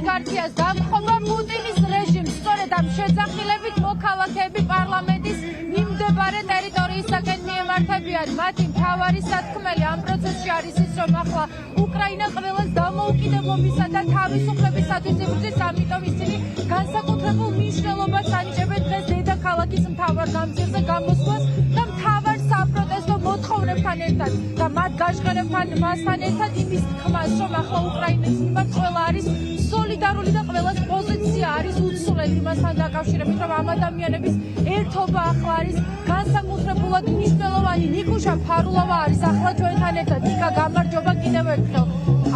ოლიგარქიას დამხობა პუტინის რეჟიმს. სწორედ ამ შეძახილებით მოქალაქეები პარლამენტის მიმდებარე ტერიტორიისაკენ მიემართებიან. მათი მთავარი სათქმელი ამ პროცესში არის ის, რომ ახლა უკრაინა ყველას დამოუკიდებლობისა და თავისუფლებისათვის იბრძვის, ამიტომ ისინი განსაკუთრებულ მნიშვნელობას ანიჭებენ დღეს დედაქალაქის მთავარ გამზირზე გამოსვლას და მთავარ საპროტესტო მოთხოვნებთან ერთად და მათ გაჟღერებთან მასთან ერთად იმის თქმას, რომ ახლა უკრაინის მიმართ ყველა არის სოლიდარული და ყველას პოზიცია არის უცვლელი იმასთან დაკავშირებით, რომ ამ ადამიანების ერთობა ახლა არის განსაკუთრებულად მნიშვნელოვანი. ნიკუშა ფარულავა არის ახლა ჩვენთან ერთად. ნიკა, გამარჯობა კიდევ ერთხელ.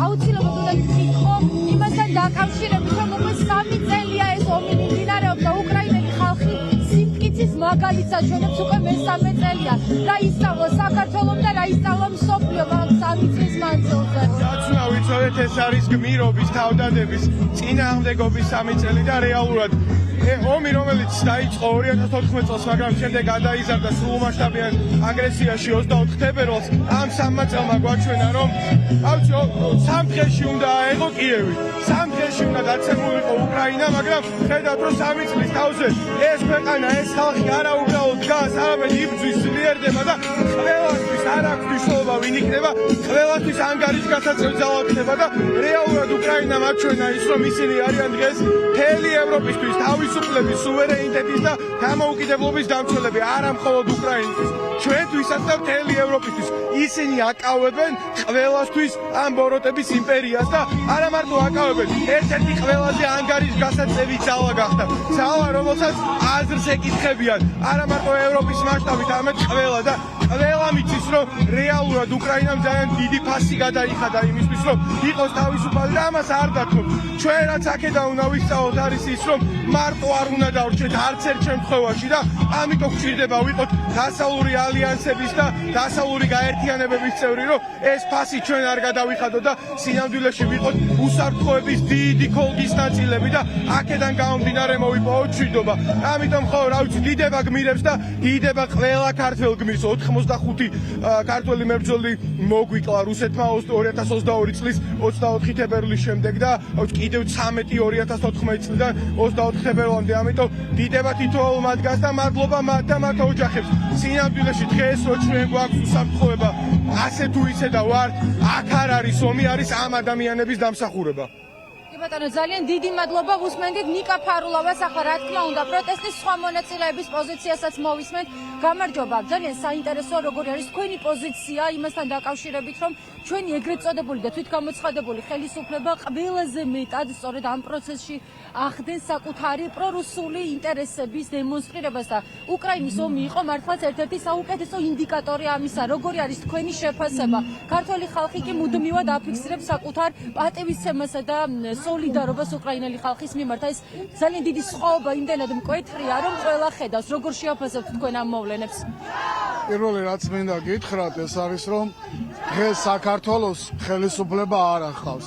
აუცილებლად უნდა გითხრა იმასთან დაკავშირებით, რომ უკვე 3 წელია ეს ომი მიმდინარეობს და უკრაინელი ხალხი სიმტკიცის მაგალითს აჩვენებს უკვე მე-3 წელია. რა ისწავლა საქართველომ და რა ისწავლა მსოფლიომ ამ 3 წლის მანძილზე. რაც ვიცოდეთ, ეს არის გმირობის, თავდადების, წინააღმდეგობის 3 წელი და რეალურად ომი, რომელიც დაიწყო 2014 წელს, მაგრამ შემდეგ გადაიზარდა სრულმასშტაბიან აგრესიაში 24 თებერვალს, ამ 3 წელმა გვაჩვენა, რომ სამ დღეში უნდა აეღო კიევი, 3 დღეში უნდა დაცემულიყო უკრაინა, მაგრამ ხედავთ, რომ 3 წლის თავზე ეს ქვეყანა, ეს ხალხი არა უბრალოდ დგას, არამედ იბრძვის, ძლიერდება და ყველასთვის არ აქვს მნიშვნელობა ვინ იქნება, ყველასთვის ანგარიშ გასაწევი ძალა ხდება და რეალურად უკრაინამ აჩვენა ის, რომ ისინი არიან დღეს მთელი ევროპისთვის თავისუფლების, სუვერენიტეტის და დამოუკიდებლობის დამცველები, არა მხოლოდ უკრაინისთვის, ჩვენთვისაც და მთელი ევროპისთვის. ისინი აკავებენ ყველასთვის ამ ბოროტების იმპერიას და არა მარტო აკავებენ, ერთ-ერთი ყველაზე ანგარიშგასაწევი ძალა გახდა. ძალა, რომელსაც აზრს ეკითხებიან, არა მარტო ევროპის მასშტაბით, არამედ ყველა და ყველა მიცის, რომ რეალურად უკრაინამ ძალიან დიდი ფასი გადაიხადა იმისთვის, რომ იყოს თავისუფალი და ამას არ დათმობ. ჩვენ რაც აქედან უნდა ვისწავლოთ არის ის, რომ მარტო არ უნდა დავრჩეთ არც ერთ შემთხვევაში და ამიტომ გვჭირდება ვიყოთ დასავლური ალიანსების და დასავლური გაერთიანებების წევრი, რომ ეს ფასი ჩვენ არ გადავიხადოთ და სინამდვილეში ვიყოთ უსაფრთხოების დიდი ქოლგის ნაწილები და აქედან გამომდინარე მოვიპოვოთ მშვიდობა. ამიტომ ხო, რა ვიცი, დიდება გმირებს და დიდება ყველა ქართველ გმირს. 85 ქართველი მებრძოლი მოგვიკლა რუსეთმა 2022 წლის 24 თებერვლის შემდეგ და კიდევ 13 2014 წლიდან 24 თებერვლამდე. ამიტომ დიდება თითოეულ მათგანს და მადლობა მათ და მათ ოჯახებს. სინამდვილეში დღეს რო ჩვენ გვაქვს უსაფრთხოება, ასე თუ ისე და ვართ, აქ არ არის ომი, არის ამ ადამიანების დამსახურება. ბატონო, ძალიან დიდი მადლობა. უსმენდით ნიკა ფარულავას. ახლა რა თქმა უნდა, პროტესტის სხვა მონაწილეების პოზიციასაც მოვისმენთ. გამარჯობა. ძალიან საინტერესოა, როგორი არის თქვენი პოზიცია იმასთან დაკავშირებით, რომ ჩვენი ეგრეთ წოდებული და თვითგამოცხადებული ხელისუფლება ყველაზე მეტად სწორედ ამ პროცესში ახდენს საკუთარი პრორუსული ინტერესების დემონსტრირებას და უკრაინის ომი იყო მართლაც ერთ-ერთი საუკეთესო ინდიკატორი ამისა, როგორი არის თქვენი შეფასება. ქართველი ხალხი კი მუდმივად აფიქსირებს საკუთარ პატივისცემასა და სოლიდარობას უკრაინელი ხალხის მიმართ. ეს ძალიან დიდი სხვაობა იმდენად მკვეთრია, რომ ყველა ხედავს. როგორ შეაფასებთ თქვენ ამ მოვლენებს? პირველი რაც მინდა გითხრათ, ეს არის, რომ დღეს საქართველოს ხელისუფლება არ ახავს.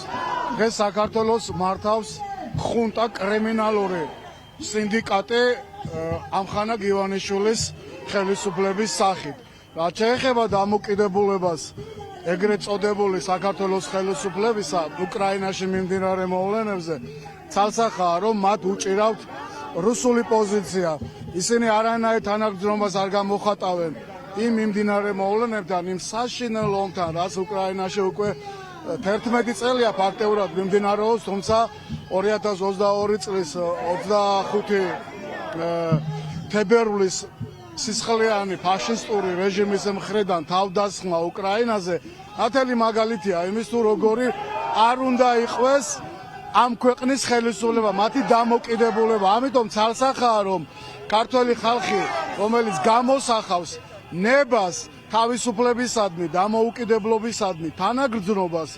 დღეს საქართველოს მართავს ხუნტა კრიმინალური სინდიკატი ამხანა გივანიშვილის ხელისუფლების სახით. რაც შეეხება დამოუკიდებლობას ეგრეთ წოდებული საქართველოს ხელისუფლებისა უკრაინაში მიმდინარე მოვლენებზე, ცალსახაა, რომ მათ უჭირავთ რუსული პოზიცია. ისინი არანაირ თანაგრძნობას არ გამოხატავენ იმ მიმდინარე მოვლენებთან, იმ საშინელ ომთან, რაც უკრაინაში უკვე 11 წელია ფაქტეურად მიმდინარეობს, თუმცა 2022 წლის 25 თებერვლის სისხლიანი ფაშისტური რეჟიმის მხრიდან თავდასხმა უკრაინაზე ნათელი მაგალითია იმის, თუ როგორი არ უნდა იყვეს ამ ქვეყნის ხელისუფლება, მათი დამოუკიდებლობა. ამიტომ ცალსახაა, რომ ქართველი ხალხი, რომელიც გამოსახავს ნებას თავისუფლებისადმი, დამოუკიდებლობისადმი, თანაგრძნობას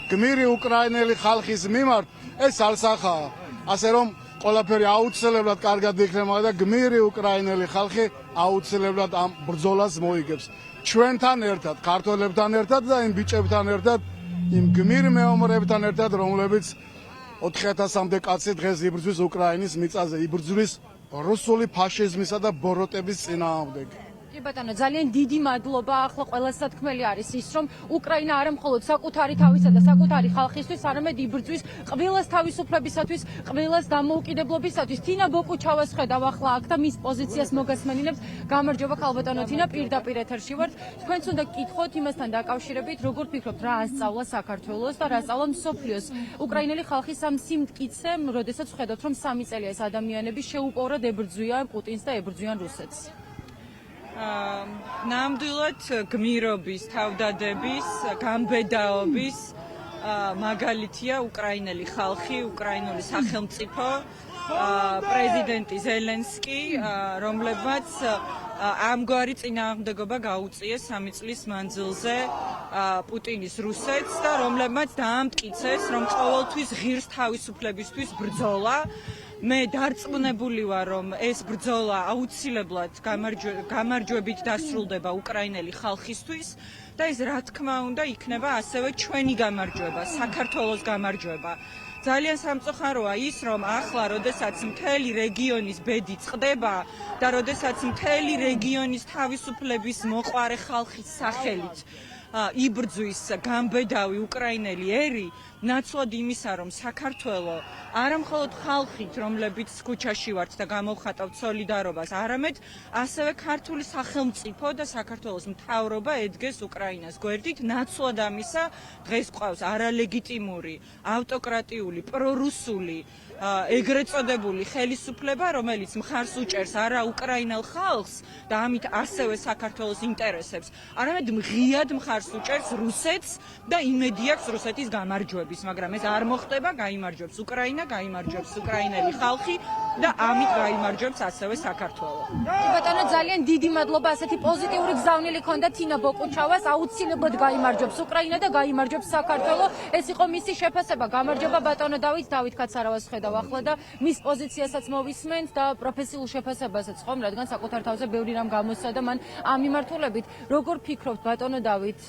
გმირი უკრაინელი ხალხის მიმართ, ეს ცალსახაა. ასე რომ ყველაფერი აუცილებლად კარგად იქნება და გმირი უკრაინელი ხალხი აუცილებლად ამ ბრძოლას მოიგებს. ჩვენთან ერთად, ქართველებთან ერთად და იმ ბიჭებთან ერთად, იმ გმირ მეომრებთან ერთად, რომლებიც 4000-მდე კაცი დღეს იბრძვის უკრაინის მიწაზე, იბრძვის რუსული ფაშიზმისა და ბოროტების წინააღმდეგ. კი ბატონო, ძალიან დიდი მადლობა. ახლა ყველა სათქმელი არის ის, რომ უკრაინა არა მხოლოდ საკუთარი თავისა და საკუთარი ხალხისთვის, არამედ იბრძვის ყველას თავისუფლებისათვის, ყველას დამოუკიდებლობისათვის. თინა ბოკუჩავას ხედავ ახლა აქ და მის პოზიციას მოგესმენინებს. გამარჯობა ხალბატონო თინა, პირდაპირ ეთერში ვართ. თქვენც უნდა გკითხოთ იმასთან დაკავშირებით, როგორ ფიქრობთ, რა ასწავლა საქართველოს და რა ასწავლა მსოფლიოს უკრაინელი ხალხის ამ სიმტკიცემ, როდესაც ვხედავთ, რომ 3 წელია ეს ადამიანები შეუპოვრად ებრძვიან პუტინს და ებრძვიან რუსეთს. ნამდვილად გმირობის, თავდადების, გამბედაობის მაგალითია უკრაინელი ხალხი, უკრაინული სახელმწიფო, პრეზიდენტი ზელენსკი, რომლებმაც ამგვარი წინააღმდეგობა გაუწიეს 3 წლის მანძილზე პუტინის რუსეთს და რომლებმაც დაამტკიცეს, რომ ყოველთვის ღირს თავისუფლებისთვის ბრძოლა. მე დარწმუნებული ვარ, რომ ეს ბრძოლა აუცილებლად გამარჯვებით დასრულდება უკრაინელი ხალხისთვის და ეს რა თქმა უნდა იქნება ასევე ჩვენი გამარჯვება, საქართველოს გამარჯვება. ძალიან სამწუხაროა ის, რომ ახლა, როდესაც მთელი რეგიონის ბედი წყდება და როდესაც მთელი რეგიონის თავისუფლების მოყვარე ხალხის სახელით იბრძვის გამბედავი უკრაინელი ერი, ნაცვლად იმისა, რომ საქართველო არა მხოლოდ ხალხით, რომლებიც ქუჩაში ვართ და გამოვხატავთ სოლიდარობას, არამედ ასევე ქართული სახელმწიფო და საქართველოს მთავრობა ედგეს უკრაინას გვერდით. ნაცვლად ამისა, დღეს ყავს არალეგიტიმური, ავტოკრატიული, პრორუსული ეგრეთ წოდებული ხელისუფლება, რომელიც მხარს უჭერს არა უკრაინელ ხალხს და ამით ასევე საქართველოს ინტერესებს, არამედ ღიად მხარს უჭერს რუსეთს და იმედი აქვს რუსეთის გამარჯვების, მაგრამ ეს არ მოხდება, გაიმარჯვებს უკრაინა, გაიმარჯვებს უკრაინელი ხალხი და ამით გაიმარჯვებს ასევე საქართველო. ბატონო, ძალიან დიდი მადლობა, ასეთი პოზიტიური გზავნილი ქონდა თინა ბოკუჩავას, აუცილებლად გაიმარჯვებს უკრაინა და გაიმარჯვებს საქართველო. ეს იყო მისი შეფასება. გამარჯობა ბატონო დავით კაცარავას ხედავ ახლა და მის პოზიციასაც მოვისმენთ და პროფესიულ შეფასებასაც ხომ, რადგან საკუთარ თავზე ბევრი რამ გამოსცა და მან ამ მიმართულებით. როგორ ფიქრობთ ბატონო დავით,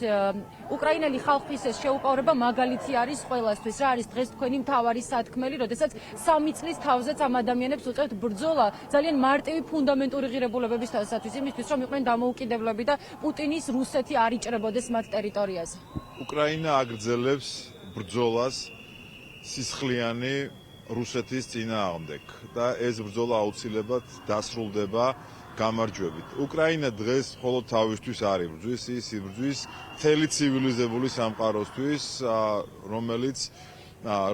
უკრაინელი ხალხის ეს შეუპოვრება მაგალითი არის ყველასთვის, რა არის დღეს თქვენი მთავარი სათქმელი, როდესაც 3 წლის თავზეც ამ ადამიანებს უწევთ ბრძოლა ძალიან მარტივი ფუნდამენტური ღირებულებებისათვის, იმისთვის რომ იყვნენ დამოუკიდებლები და პუტინის რუსეთი არ იჭრებოდეს მათ ტერიტორიაზე. უკრაინა აგრძელებს ბრძოლას სისხლიანი რუსეთის წინააღმდეგ და ეს ბრძოლა აუცილებლად დასრულდება გამარჯვებით. უკრაინა დღეს მხოლოდ თავისთვის არ იბრძვის, ის იბრძვის მთელი ცივილიზებული სამყაროსთვის,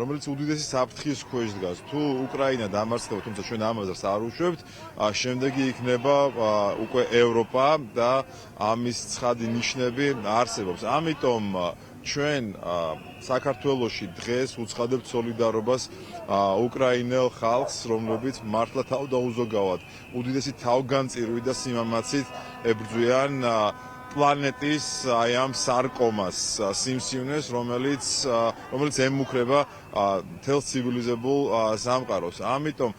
რომელიც უდიდესი საფრთხის ქვეშ დგას. თუ უკრაინა დამარცხდება, თუმცა ჩვენ ამაზრს არ უშვებთ, შემდეგი იქნება უკვე ევროპა და ამის ცხადი ნიშნები არსებობს. ამიტომ ჩვენ საქართველოში დღეს უცხადებთ სოლიდარობას უკრაინელ ხალხს, რომლებიც მართლა თავდაუზოგავად უდიდესი თავგანწირვით და სიმამაცით ებრძვიან პლანეტის აი ამ სარკომას, სიმსივნეს, რომელიც ემუქრება მთელ ცივილიზებულ სამყაროს. ამიტომ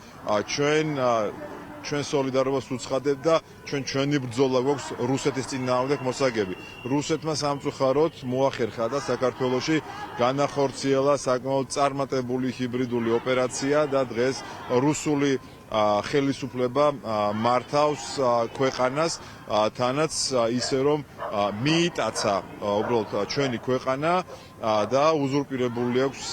ჩვენ სოლიდარობას უცხადებთ და ჩვენი ბრძოლა გვაქვს რუსეთის წინააღმდეგ მოსაგები. რუსეთმა სამწუხაროდ მოახერხა და საქართველოში განახორციელა საკმაოდ წარმატებული ჰიბრიდული ოპერაცია და დღეს რუსული ხელისუფლება მართავს ქვეყანას, თანაც ისე რომ მიიტაცა უბრალოდ ჩვენი ქვეყანა და უზურპირებული აქვს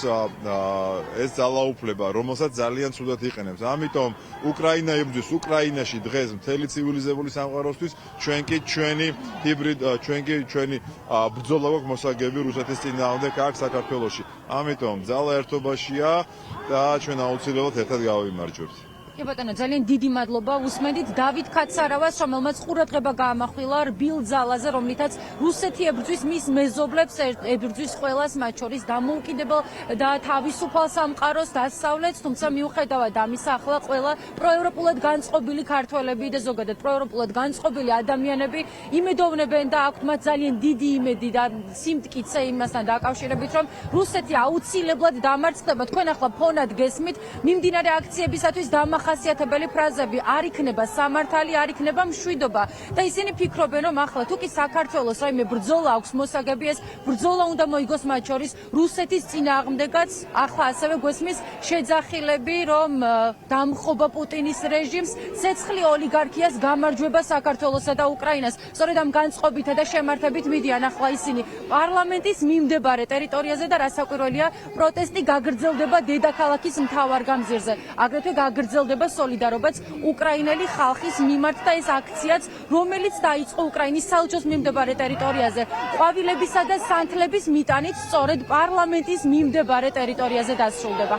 ეს ძალაუფლება, რომელსაც ძალიან ცუდად იყენებს. ამიტომ უკრაინა იბრძვის უკრაინაში დღეს მთელი ცივილიზებული სამყაროსთვის, ჩვენ კი ჩვენი ბრძოლა გვაქვს მოსაგები რუსეთის წინააღმდეგ აქ საქართველოში. ამიტომ ძალა ერთობაშია და ჩვენ აუცილებლად ერთად გავიმარჯვებთ. კი ბატონო, ძალიან დიდი მადლობა. უსმენთ დავით კაცარავას, რომელმაც ყურადღება გაამახვილა რბილ ძალაზე, რომლითაც რუსეთი ებრძვის მის მეზობლებს, ებრძვის ყველას, მათ შორის დამოუკიდებელ და თავისუფალ სამყაროს დასავლეთს, თუმცა მიუხედავად ამისა, ახლა ყველა პროევროპულად განწყობილი ქართველები და ზოგადად პროევროპულად განწყობილი ადამიანები იმედოვნებენ და აქვთ მათ ძალიან დიდი იმედი და სიმტკიცე იმასთან დაკავშირებით, რომ რუსეთი აუცილებლად დამარცხდება. თქვენ ახლა ფონად გესმით მიმდინარე აქციებისათვის დამახმარებელს დამახასიათებელი ფრაზები არ იქნება სამართალი, არ იქნება მშვიდობა და ისინი ფიქრობენ, რომ ახლა თუ კი საქართველოს რაიმე ბრძოლა აქვს მოსაგები, ეს ბრძოლა უნდა მოიგოს მათ შორის რუსეთის წინააღმდეგაც. ახლა ასევე გვესმის შეძახილები, რომ დამხობა პუტინის რეჟიმს, ცეცხლი ოლიგარქიას გამარჯვება საქართველოსა და უკრაინას. სწორედ ამ განწყობითა და შემართებით მიდიან ახლა ისინი პარლამენტის მიმდებარე ტერიტორიაზე და რასაკვირველია, პროტესტი გაგრძელდება დედაქალაქის მთავარ გამზირზე. აგრეთვე გაგრძელდება სოლიდარობაც უკრაინელი ხალხის მიმართ და ეს აქციაც, რომელიც დაიწყო უკრაინის საელჩოს მიმდებარე ტერიტორიაზე, ყვავილებისა და სანთლების მიტანით სწორედ პარლამენტის მიმდებარე ტერიტორიაზე დასრულდება.